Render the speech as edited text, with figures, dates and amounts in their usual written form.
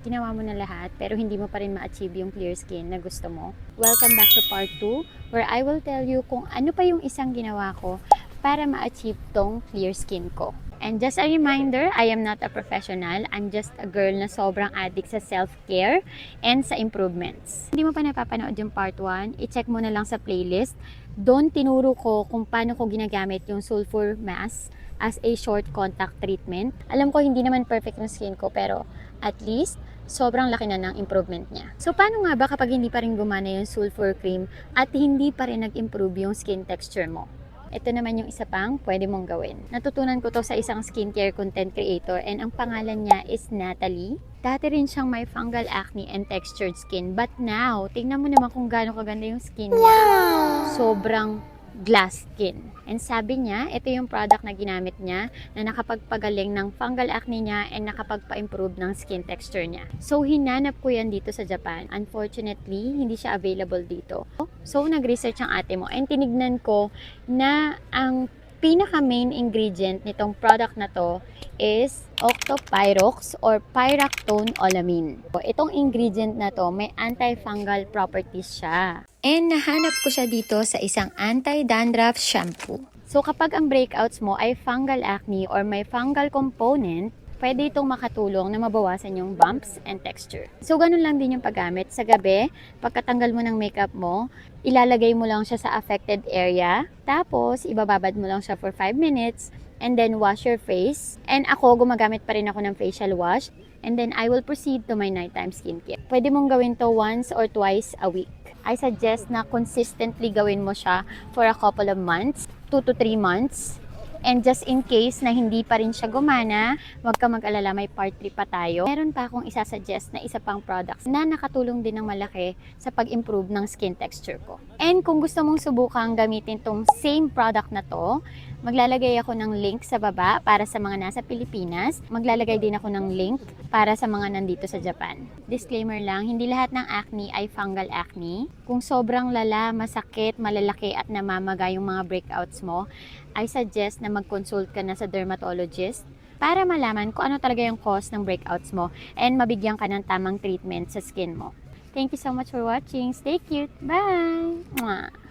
Ginawa mo na lahat pero hindi mo pa rin ma-achieve yung clear skin na gusto mo. Welcome back to part 2 where I will tell you kung ano pa yung isang ginawa ko para ma-achieve tong clear skin ko. And just a reminder, I am not a professional. I'm just a girl na sobrang addict sa self-care and sa improvements. Hindi mo pa napapanood yung part 1, i-check mo na lang sa playlist. Doon tinuro ko kung paano ko ginagamit yung sulfur mask as a short contact treatment. Alam ko hindi naman perfect yung skin ko pero at least sobrang laki na ng improvement niya. So paano nga ba kapag hindi pa rin gumana yung sulfur cream at hindi pa rin nag-improve yung skin texture mo? Ito naman yung isa pang pwede mong gawin. Natutunan ko to sa isang skincare content creator and ang pangalan niya is Natalie. Dati rin siyang may fungal acne and textured skin. But now, tingnan mo naman kung gaano kaganda yung skin niya. Sobrang glass skin. And sabi niya, ito yung product na ginamit niya na nakapagpagaling ng fungal acne niya and nakapagpa-improve ng skin texture niya. So, hinanap ko yan dito sa Japan. Unfortunately, hindi siya available dito. So, nag-research ang ate mo and tinignan ko na ang pinaka-main ingredient nitong product na to is octopyrox or pyractone olamine. Itong ingredient na to, may anti-fungal properties siya. And nahanap ko siya dito sa isang anti-dandruff shampoo. So kapag ang breakouts mo ay fungal acne or may fungal component, pwede itong makatulong na mabawasan yung bumps and texture. So, ganun lang din yung paggamit. Sa gabi, pagkatanggal mo ng makeup mo, ilalagay mo lang siya sa affected area. Tapos, ibababad mo lang siya for 5 minutes. And then, wash your face. And ako, gumagamit pa rin ako ng facial wash. And then, I will proceed to my nighttime skincare. Pwede mong gawin to once or twice a week. I suggest na consistently gawin mo siya for a couple of months, 2 to 3 months. And just in case na hindi pa rin siya gumana, huwag ka mag-alala, may part 3 pa tayo. Meron pa akong isasuggest na isa pang products na nakatulong din ng malaki sa pag-improve ng skin texture ko. And kung gusto mong subukang gamitin tong same product na to, maglalagay ako ng link sa baba para sa mga nasa Pilipinas. Maglalagay din ako ng link para sa mga nandito sa Japan. Disclaimer lang, hindi lahat ng acne ay fungal acne. Kung sobrang lala, masakit, malalaki at namamaga yung mga breakouts mo, I suggest na mag-consult ka na sa dermatologist para malaman kung ano talaga yung cause ng breakouts mo and mabigyan ka ng tamang treatment sa skin mo. Thank you so much for watching. Stay cute. Bye! Mwah!